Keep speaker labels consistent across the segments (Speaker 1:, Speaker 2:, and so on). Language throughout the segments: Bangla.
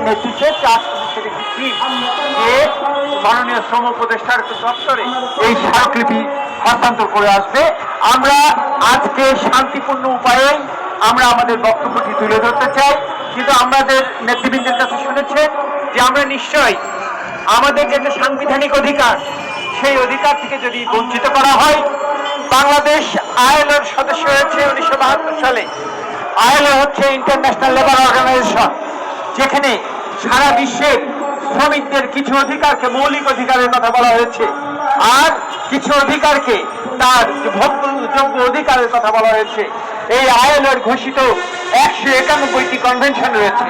Speaker 1: নেতৃত্বে 4 সদস্যের একটি টিম যে মাননীয় শ্রম উপদেষ্টার দপ্তরে এই স্মারকলিপি হস্তান্তর করে আসবে। আমরা আজকে শান্তিপূর্ণ উপায়ে আমরা আমাদের বক্তব্যটি তুলে ধরতে চাই, কিন্তু আমাদের নেতৃবৃন্দের কাছে শুনেছেন যে আমরা নিশ্চয়ই আমাদের যে সাংবিধানিক অধিকার, সেই অধিকার থেকে যদি বঞ্চিত করা হয়। বাংলাদেশ আইএলওর সদস্য হয়েছে 1972 সালে। আইএলও হচ্ছে ইন্টারন্যাশনাল লেবার অর্গানাইজেশন, যেখানে সারা বিশ্বের শ্রমিকদের কিছু অধিকারকে মৌলিক অধিকারের কথা বলা হয়েছে, আর কিছু অধিকারকে তার ভোগ্য অধিকারের কথা বলা হয়েছে। এই আইএলওর ঘোষিত 191টি কনভেনশন রয়েছে।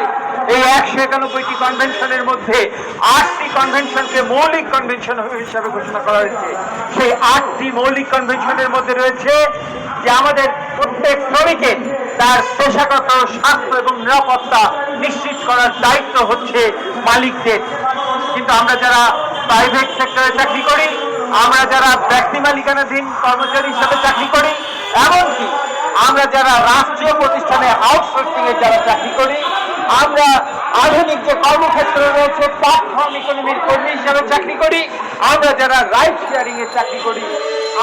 Speaker 1: এই 191টি কনভেনশনের মধ্যে 8টি কনভেনশনকে মৌলিক কনভেনশন হিসাবে ঘোষণা করা হয়েছে। সেই 8টি মৌলিক কনভেনশনের মধ্যে রয়েছে যে আমাদের প্রত্যেক শ্রমিকের তার পেশাগত স্বাস্থ্য এবং নিরাপত্তা নিশ্চিত করার দায়িত্ব হচ্ছে মালিকদের। কিন্তু আমরা যারা প্রাইভেট সেক্টরে চাকরি করি, আমরা যারা ব্যক্তি মালিকানাধীন কর্মচারী হিসেবে চাকরি করি, এমনকি আমরা যারা রাষ্ট্রীয় প্রতিষ্ঠানে আউটসোর্সিং এর যারা চাকরি করি, আমরা আধুনিক যে কর্মক্ষেত্র রয়েছে প্ল্যাটফর্ম ইকোনমির কর্মী হিসেবে চাকরি করি, আমরা যারা রাইড শেয়ারিং এর চাকরি করি,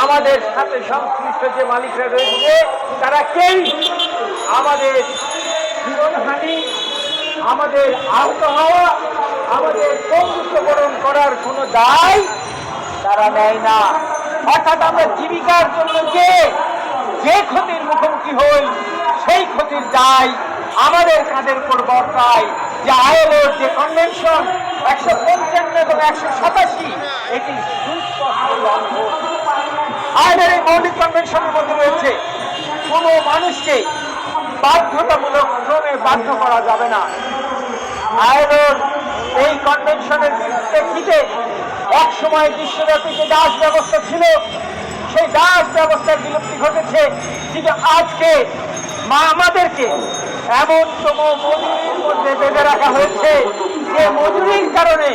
Speaker 1: আমাদের সাথে সংশ্লিষ্ট যে মালিকরা রয়েছে তারা কেউ আমাদের জীবনহানি, আমাদের আহত হওয়া, আমাদের বন্ধুত্বকরণ করার কোনো দায় তারা নেয় না। অর্থাৎ আমরা জীবিকার জন্য যে ক্ষতির মুখোমুখি হই, সেই ক্ষতির দায় আমাদের কাঁধের উপর বর্তায়। যে আইএলওর যে কনভেনশন 155 এবং 187, এটি সুস্পষ্ট লঙ্ঘন। আইএলওর এই মৌলিক কনভেনশনের মধ্যে রয়েছে কোনো মানুষকে বাধ্যতামূলক শ্রমে বাধ্য করা যাবে না। আইএলওর এই কনভেনশনের প্রেক্ষিতে এক সময় বিশ্বব্যাপী যে দাস ব্যবস্থা ছিল, সেই দাস ব্যবস্থার বিলুপ্তি ঘটেছে। কিন্তু আজকে আমাদেরকে এমনতম মজুরির মধ্যে বেঁধে রাখা হয়েছে যে মজুরির কারণে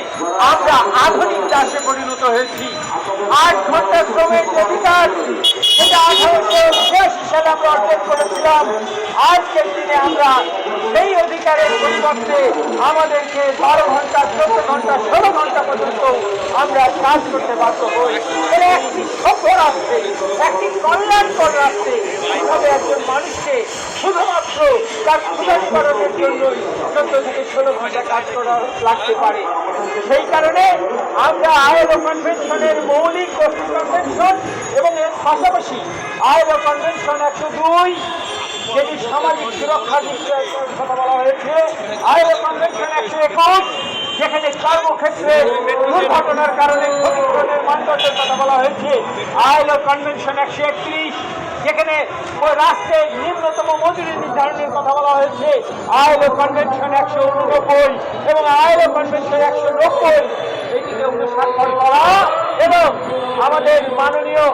Speaker 1: আমরা আধুনিক দাসে পরিণত হয়েছি। 8 ঘন্টা শ্রমের যে অধিকার, সেটা 1886 সালে আমরা অর্জন করেছিলাম। আজকের দিনে আমরা সেই অধিকারের পরিবর্তে আমাদেরকে 12 ঘন্টা, 14 ঘন্টা, 16 ঘন্টা পর্যন্ত আমরা কাজ করতে বাধ্য হই। এটা একটি সভ্য রাষ্ট্রে, একটি কল্যাণকর রাষ্ট্রে কিভাবে একজন মানুষকে শুধুমাত্র তার ক্ষুধানিবারণের জন্যই 14 থেকে 16 ঘন্টা কাজ করা লাগতে পারে। সেই কারণে আমরা আইএলও কনভেনশনের মৌলিক কনভেনশন এবং এর পাশাপাশি আইএলও কনভেনশন 102, যেটি সামাজিক সুরক্ষার বিষয়ে কথা বলা হয়েছে, আইএলও কনভেনশন 121, যেখানে কর্মক্ষেত্রে দুর্ঘটনার কারণে ক্ষতিপূরণের মানদণ্ডের কথা বলা হয়েছে, আইএলও কনভেনশন 131, যেখানে ওই রাষ্ট্রের নিম্নতম মজুরি নির্ধারণের কথা বলা হয়েছে, আইএলও কনভেনশন 189 এবং আইএলও কনভেনশন 190, এটিকে অনুসরণ করা এবং আমাদের মাননীয়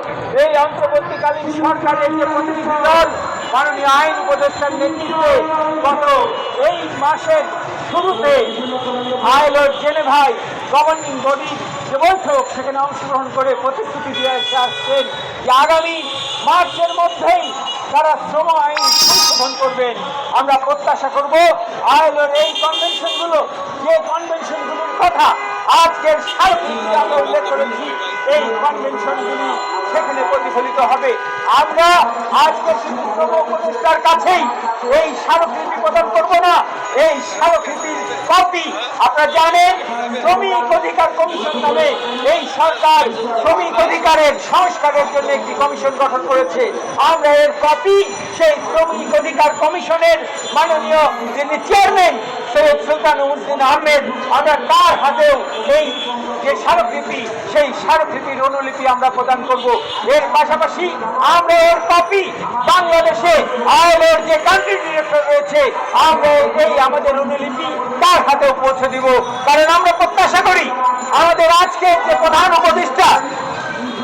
Speaker 1: এই অন্তর্বর্তীকালীন সরকারের যে প্রতিনিধি দল মাননীয় আইন উপদেষ্টার নেতৃত্বে গত এই মাসের শুরুতে আইএলওর জেনেভায় গভর্নিং বডি যে বৈঠক, সেখানে অংশগ্রহণ করে প্রতিশ্রুতি দিয়ে আসছেন যে আগামী মার্চের মধ্যেই তারা শ্রম আইন সংশোধন করবেন। আমরা প্রত্যাশা করব আইএলওর এই কনভেনশনগুলো, যে কনভেনশনগুলোর কথা আজকের স্মারকলিপিতে আমরা উল্লেখ করেছি, এই কনভেনশনগুলি সেখানে প্রতিফলিত হবে। আমরা আজকে শুধু শ্রম উপদেষ্টার কাছেই এই স্মারকলিপি প্রদান করব না, এই স্মারকলিপির কপি আপনারা জানেন শ্রমিক অধিকার কমিশন নামে এই সরকার শ্রমিক অধিকারের সংস্কারের জন্য একটি কমিশন গঠন করেছে। আমরা এর কপি সেই শ্রমিক অধিকার কমিশনের মাননীয় যিনি চেয়ারম্যান সৈয়দ সুলতান উদ্দিন আহমেদ, আমরা তার হাতেও এই যে স্মারকলিপি, সেই স্মারকলিপির অনুলিপি আমরা প্রদান করব। এর পাশাপাশি আমরা এর কপি বাংলাদেশে আইএলওর যে কান্ট্রি ডিরেক্টর রয়েছে, আমরা এই আমাদের অনুলিপি তার হাতেও পৌঁছে দিব। কারণ আমরা প্রত্যাশা করি আমাদের আজকে যে প্রধান উপদেষ্টা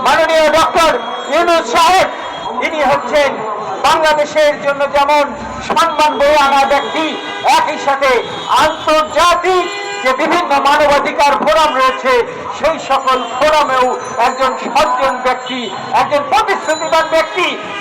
Speaker 1: মাননীয় ডক্টর ইউনূস সাহেব, ইনি হচ্ছেন বাংলাদেশের জন্য যেমন সম্মান বয়ে আনা ব্যক্তি, একই সাথে আন্তর্জাতিক যে বিভিন্ন মানবাধিকার ফোরাম রয়েছে, সেই সকল ফোরামেও একজন সজ্জন ব্যক্তি, একজন প্রতিশ্রুতিবান ব্যক্তি।